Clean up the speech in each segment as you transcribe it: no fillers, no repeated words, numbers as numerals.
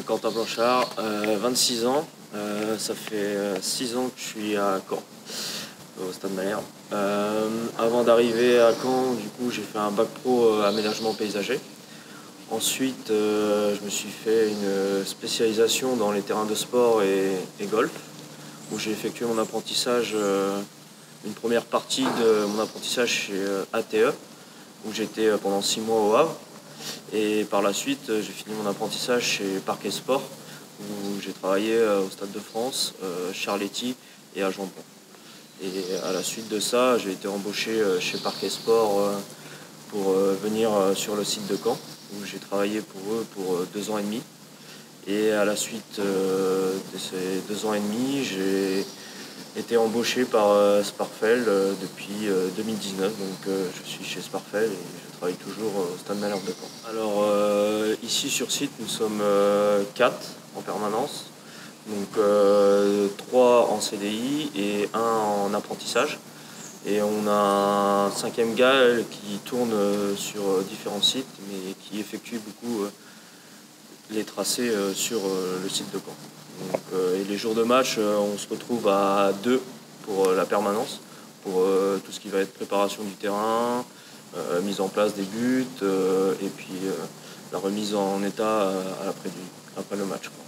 Quentin Blanchard, 26 ans. Ça fait 6 ans que je suis à Caen, au Stade Malherbe. Avant d'arriver à Caen, du coup, j'ai fait un bac pro aménagement paysager. Ensuite, je me suis fait une spécialisation dans les terrains de sport et golf, où j'ai effectué mon apprentissage, une première partie de mon apprentissage chez ATE, où j'étais pendant 6 mois au Havre. Et par la suite, j'ai fini mon apprentissage chez Parquet Sport, où j'ai travaillé au Stade de France, Charletti et à Jambon. Et à la suite de ça, j'ai été embauché chez Parquet Sport pour venir sur le site de Caen, où j'ai travaillé pour eux pour 2 ans et demi. Et à la suite de ces 2 ans et demi, j'ai été embauché par Sparfeld depuis 2019. Donc je suis chez Sparfeld et je travaille toujours au Stade Malherbe de Caen. Alors ici sur site, nous sommes 4 en permanence. Donc 3 en CDI et 1 en apprentissage. Et on a un 5e gars qui tourne sur différents sites, mais qui effectue beaucoup les tracés sur le site de Caen. Donc, et les jours de match, on se retrouve à 2 pour la permanence, pour tout ce qui va être préparation du terrain, mise en place des buts, et puis la remise en état après le match, quoi.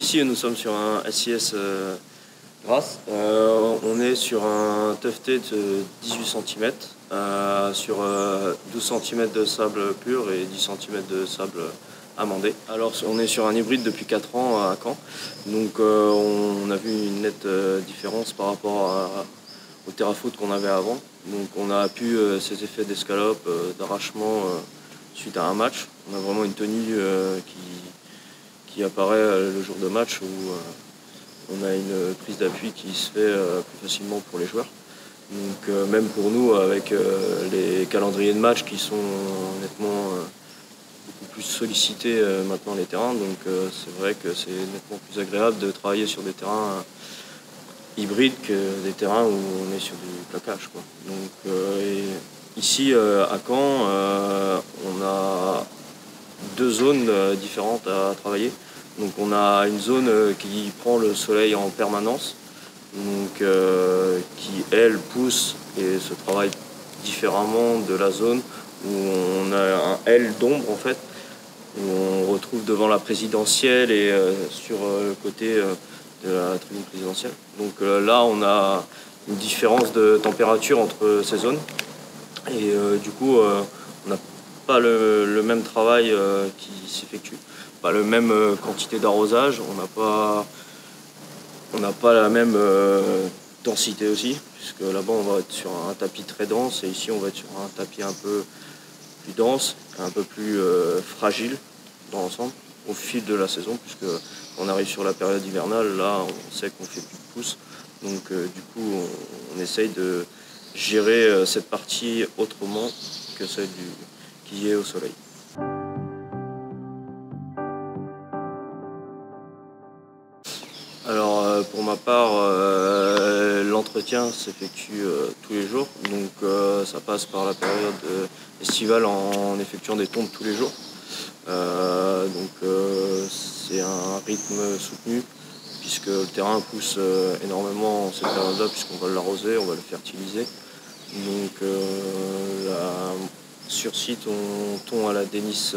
Ici, nous sommes sur un SIS Grasse. On est sur un tufté de 18 cm, sur 12 cm de sable pur et 10 cm de sable amendé. Alors, on est sur un hybride depuis 4 ans à Caen. Donc, on a vu une nette différence par rapport au TerraFoot qu'on avait avant. Donc, on a pu ces effets d'escalope, d'arrachement suite à un match. On a vraiment une tenue qui apparaît le jour de match, où on a une prise d'appui qui se fait plus facilement pour les joueurs. Donc même pour nous, avec les calendriers de match qui sont nettement beaucoup plus sollicités maintenant les terrains, donc c'est vrai que c'est nettement plus agréable de travailler sur des terrains hybrides que des terrains où on est sur du plaquage, quoi. Donc ici à Caen, on a 2 zones différentes à travailler. Donc on a une zone qui prend le soleil en permanence, donc qui elle pousse et se travaille différemment de la zone où on a un L d'ombre en fait, où on retrouve devant la présidentielle et sur le côté de la tribune présidentielle. Donc là on a une différence de température entre ces zones et du coup on n'a pas le même travail qui s'effectue, pas la même quantité d'arrosage, on n'a pas la même densité aussi, puisque là-bas on va être sur un tapis très dense et ici on va être sur un tapis un peu plus dense, un peu plus fragile dans l'ensemble au fil de la saison, puisque on arrive sur la période hivernale, là on sait qu'on fait plus de pouces, donc du coup on essaye de gérer cette partie autrement que celle qui est au soleil. Alors pour ma part, l'entretien s'effectue tous les jours, donc ça passe par la période estivale en effectuant des tombes tous les jours. C'est un rythme soutenu puisque le terrain pousse énormément en cette période-là, puisqu'on va l'arroser, on va le fertiliser. Donc sur site on tond à la dénice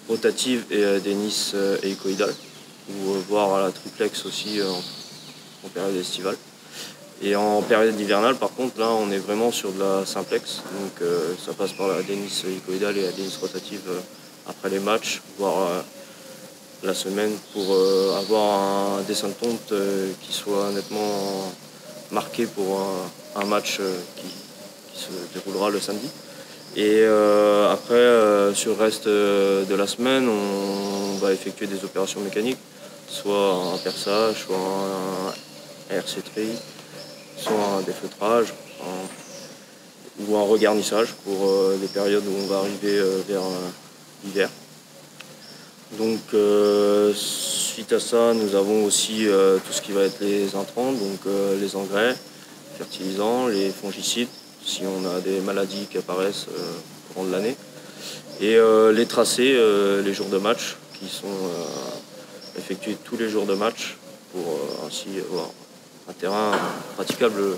rotative et à la dénice hélicoïdale, ou voire à la triplex aussi en période estivale. Et en période hivernale par contre, là on est vraiment sur de la simplex, donc ça passe par la dénice hélicoïdale et la dénice rotative après les matchs, voire la semaine, pour avoir un dessin de tonte qui soit nettement marqué pour un match qui se déroulera le samedi. Et après, sur le reste de la semaine, on va effectuer des opérations mécaniques, soit un perçage, soit un RC tri, soit un défeutrage, ou un regarnissage pour les périodes où on va arriver vers l'hiver. Donc suite à ça, nous avons aussi tout ce qui va être les intrants, donc les engrais, fertilisants, les fongicides, si on a des maladies qui apparaissent au courant de l'année. Et les tracés, les jours de match, qui sont effectués tous les jours de match pour ainsi avoir un terrain praticable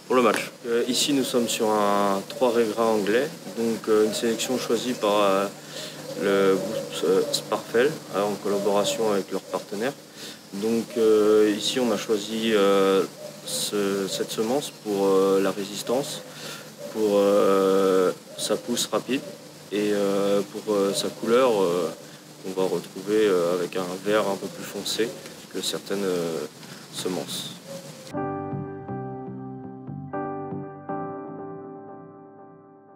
pour le match. Ici, nous sommes sur un 3 Regra anglais, donc une sélection choisie par le groupe Sparfel en collaboration avec leurs partenaires. Donc ici, on a choisi cette semence pour la résistance, pour sa pousse rapide et pour sa couleur qu'on va retrouver avec un vert un peu plus foncé que certaines semences.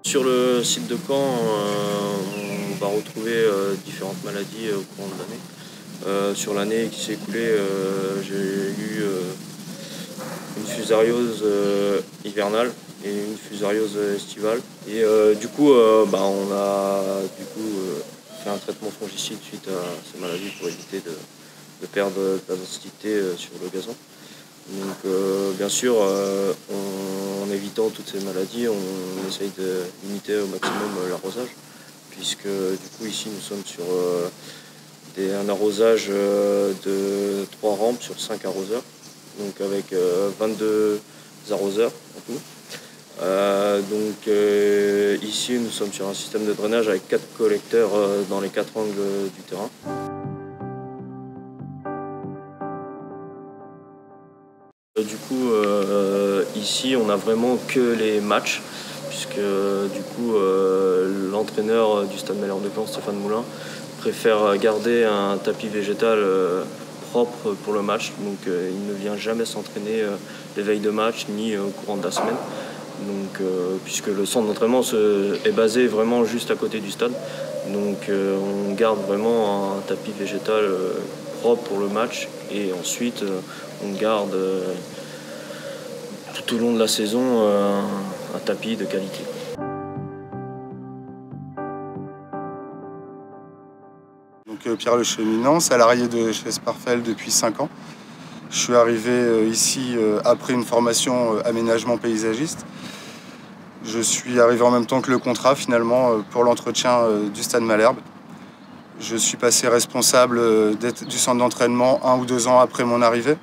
Sur le site de Caen, on va retrouver différentes maladies au courant de l'année. Sur l'année qui s'est écoulée, j'ai eu une fusariose hivernale et une fusariose estivale. Et du coup, on a fait un traitement fongicide suite à ces maladies pour éviter de perdre de la densité sur le gazon. Donc bien sûr, en évitant toutes ces maladies, on essaye de limiter au maximum l'arrosage, puisque du coup ici nous sommes sur un arrosage de 3 rampes sur 5 arroseurs, donc avec 22 arroseurs en tout. Ici nous sommes sur un système de drainage avec 4 collecteurs dans les 4 angles du terrain. Du coup, ici, on n'a vraiment que les matchs, puisque du coup, l'entraîneur du Stade Malherbe de Caen, Stéphane Moulin, préfère garder un tapis végétal propre pour le match. Donc, il ne vient jamais s'entraîner les veilles de match ni au courant de la semaine. Donc, puisque le centre d'entraînement est basé vraiment juste à côté du stade. Donc, on garde vraiment un tapis végétal propre pour le match et ensuite on garde tout au long de la saison un tapis de qualité. Donc Pierre Le Cheminant, salarié de chez Sparfel depuis 5 ans. Je suis arrivé ici après une formation aménagement paysagiste. Je suis arrivé en même temps que le contrat finalement pour l'entretien du Stade Malherbe. Je suis passé responsable du centre d'entraînement 1 ou 2 ans après mon arrivée.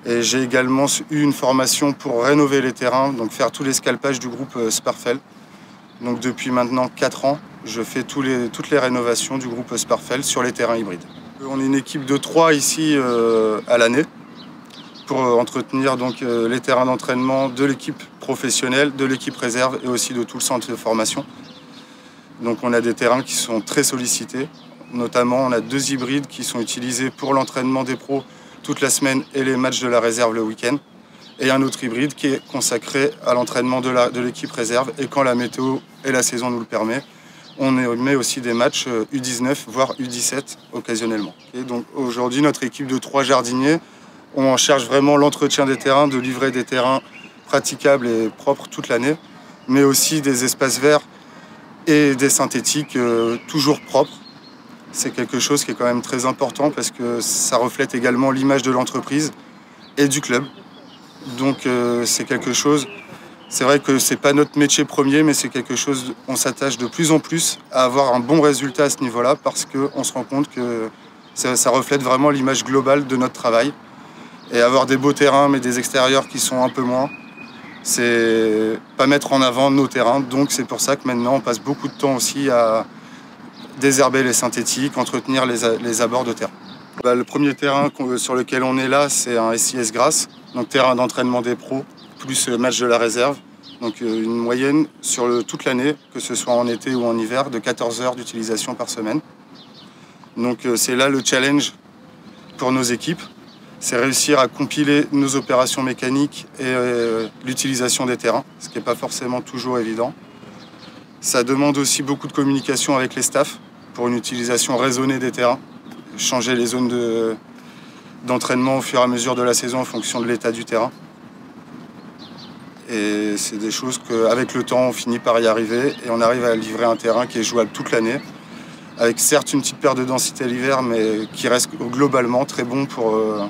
Et j'ai également eu une formation pour rénover les terrains, donc faire tous les scalpages du groupe Sparfel. Donc depuis maintenant 4 ans, je fais toutes les rénovations du groupe Sparfel sur les terrains hybrides. On est une équipe de 3 ici à l'année pour entretenir donc, les terrains d'entraînement de l'équipe professionnelle, de l'équipe réserve et aussi de tout le centre de formation. Donc on a des terrains qui sont très sollicités. Notamment, on a 2 hybrides qui sont utilisés pour l'entraînement des pros toute la semaine et les matchs de la réserve le week-end. Et un autre hybride qui est consacré à l'entraînement de l'équipe réserve. Et quand la météo et la saison nous le permet, on met aussi des matchs U19, voire U17 occasionnellement. Et donc aujourd'hui, notre équipe de 3 jardiniers, on en charge vraiment l'entretien des terrains, de livrer des terrains praticables et propres toute l'année, mais aussi des espaces verts et des synthétiques toujours propres. C'est quelque chose qui est quand même très important parce que ça reflète également l'image de l'entreprise et du club. Donc c'est quelque chose, c'est vrai que c'est pas notre métier premier, mais c'est quelque chose, on s'attache de plus en plus à avoir un bon résultat à ce niveau-là parce qu'on se rend compte que ça reflète vraiment l'image globale de notre travail. Et avoir des beaux terrains mais des extérieurs qui sont un peu moins, c'est pas mettre en avant nos terrains. Donc c'est pour ça que maintenant on passe beaucoup de temps aussi à désherber les synthétiques, entretenir les abords de terrain. Le premier terrain sur lequel on est là, c'est un SIS Grasse, donc terrain d'entraînement des pros, plus match de la réserve. Donc une moyenne sur toute l'année, que ce soit en été ou en hiver, de 14 heures d'utilisation par semaine. Donc c'est là le challenge pour nos équipes, c'est réussir à compiler nos opérations mécaniques et l'utilisation des terrains, ce qui n'est pas forcément toujours évident. Ça demande aussi beaucoup de communication avec les staffs pour une utilisation raisonnée des terrains, changer les zones d'entraînement au fur et à mesure de la saison en fonction de l'état du terrain. Et c'est des choses qu'avec le temps, on finit par y arriver et on arrive à livrer un terrain qui est jouable toute l'année, avec certes une petite perte de densité l'hiver, mais qui reste globalement très bon pour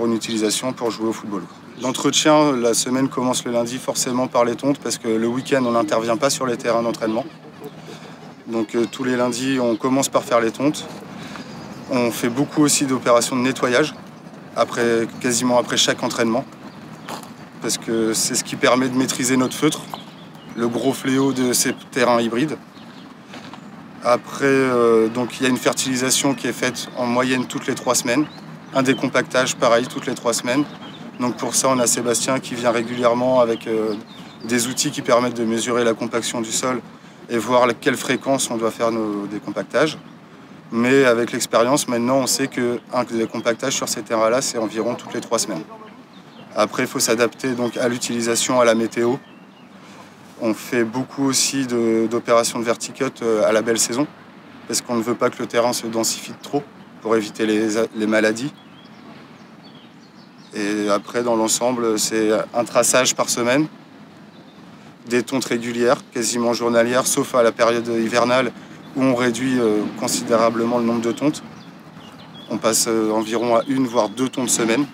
une utilisation pour jouer au football. d'entretien. La semaine commence le lundi forcément par les tontes parce que le week-end on n'intervient pas sur les terrains d'entraînement. Donc tous les lundis on commence par faire les tontes. On fait beaucoup aussi d'opérations de nettoyage quasiment après chaque entraînement parce que c'est ce qui permet de maîtriser notre feutre, le gros fléau de ces terrains hybrides. Après, donc il y a une fertilisation qui est faite en moyenne toutes les 3 semaines. Un décompactage, pareil, toutes les 3 semaines. Donc pour ça, on a Sébastien qui vient régulièrement avec des outils qui permettent de mesurer la compaction du sol et voir à quelle fréquence on doit faire nos décompactages. Mais avec l'expérience, maintenant, on sait qu'un décompactage sur ces terrains-là, c'est environ toutes les 3 semaines. Après, il faut s'adapter donc à l'utilisation, à la météo. On fait beaucoup aussi d'opérations de verticut à la belle saison, parce qu'on ne veut pas que le terrain se densifie trop pour éviter les maladies. Et après, dans l'ensemble, c'est un traçage par semaine, des tontes régulières, quasiment journalières, sauf à la période hivernale où on réduit considérablement le nombre de tontes. On passe environ à 1 voire 2 tontes semaine.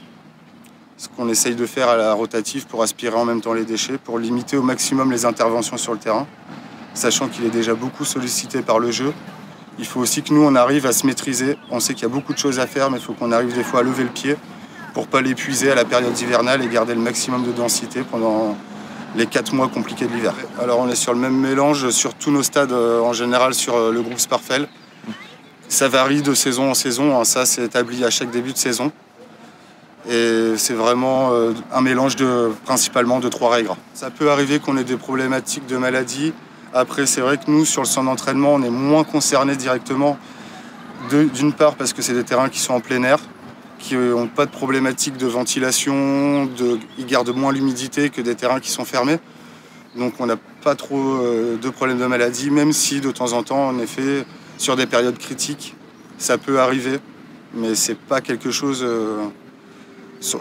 Ce qu'on essaye de faire à la rotative pour aspirer en même temps les déchets, pour limiter au maximum les interventions sur le terrain, sachant qu'il est déjà beaucoup sollicité par le jeu. Il faut aussi que nous, on arrive à se maîtriser. On sait qu'il y a beaucoup de choses à faire, mais il faut qu'on arrive des fois à lever le pied pour ne pas l'épuiser à la période hivernale et garder le maximum de densité pendant les 4 mois compliqués de l'hiver. Alors on est sur le même mélange sur tous nos stades, en général sur le groupe Sparfell. Ça varie de saison en saison, hein. Ça c'est établi à chaque début de saison. Et c'est vraiment un mélange principalement de 3 raies gras. Ça peut arriver qu'on ait des problématiques de maladies. Après, c'est vrai que nous, sur le centre d'entraînement, on est moins concernés directement. D'une part, parce que c'est des terrains qui sont en plein air, qui n'ont pas de problématique de ventilation, ils gardent moins l'humidité que des terrains qui sont fermés. Donc on n'a pas trop de problèmes de maladies, même si de temps en temps, en effet, sur des périodes critiques, ça peut arriver. Mais c'est pas quelque chose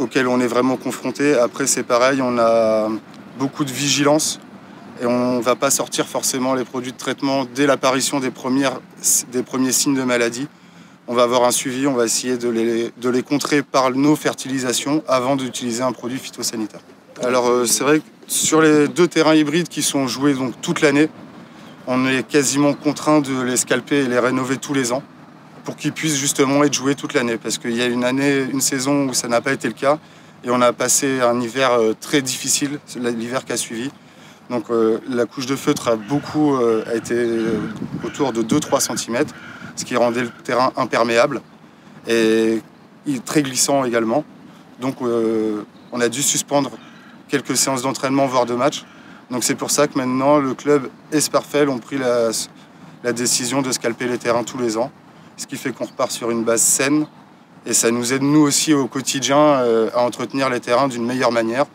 auquel on est vraiment confronté. Après, c'est pareil, on a beaucoup de vigilance et on ne va pas sortir forcément les produits de traitement dès l'apparition des premiers signes de maladie. On va avoir un suivi, on va essayer de les contrer par nos fertilisations avant d'utiliser un produit phytosanitaire. Alors c'est vrai que sur les 2 terrains hybrides qui sont joués donc toute l'année, on est quasiment contraint de les scalper et les rénover tous les ans, pour qu'ils puissent justement être joués toute l'année. Parce qu'il y a une saison où ça n'a pas été le cas, et on a passé un hiver très difficile, l'hiver qui a suivi. Donc la couche de feutre a été autour de 2-3 cm, ce qui rendait le terrain imperméable et très glissant également. Donc on a dû suspendre quelques séances d'entraînement, voire de matchs. Donc c'est pour ça que maintenant le club et Sparfell ont pris la décision de scalper les terrains tous les ans. Ce qui fait qu'on repart sur une base saine et ça nous aide nous aussi au quotidien à entretenir les terrains d'une meilleure manière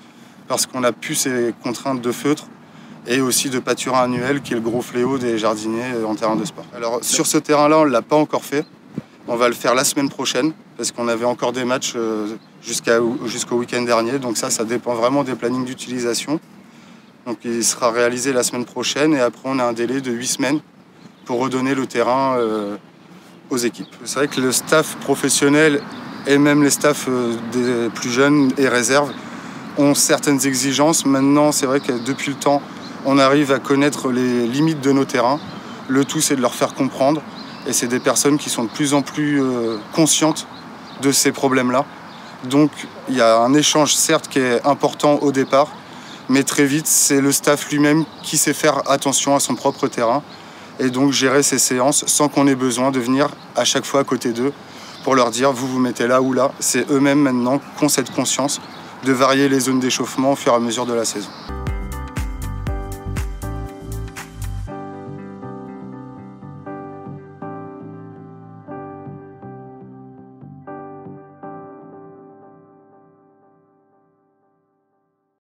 parce qu'on a plus ces contraintes de feutre et aussi de pâturin annuel qui est le gros fléau des jardiniers en terrain de sport. Alors sur ce terrain-là, on ne l'a pas encore fait. On va le faire la semaine prochaine parce qu'on avait encore des matchs jusqu'au week-end dernier. Donc ça dépend vraiment des plannings d'utilisation. Donc il sera réalisé la semaine prochaine et après on a un délai de 8 semaines pour redonner le terrain aux équipes. C'est vrai que le staff professionnel et même les staffs des plus jeunes et réserves ont certaines exigences. Maintenant, c'est vrai que depuis le temps, on arrive à connaître les limites de nos terrains. Le tout, c'est de leur faire comprendre. Et c'est des personnes qui sont de plus en plus conscientes de ces problèmes-là. Donc, il y a un échange, certes, qui est important au départ, mais très vite, c'est le staff lui-même qui sait faire attention à son propre terrain et donc gérer ces séances sans qu'on ait besoin de venir à chaque fois à côté d'eux pour leur dire vous vous mettez là ou là. C'est eux-mêmes maintenant qui ont cette conscience de varier les zones d'échauffement au fur et à mesure de la saison.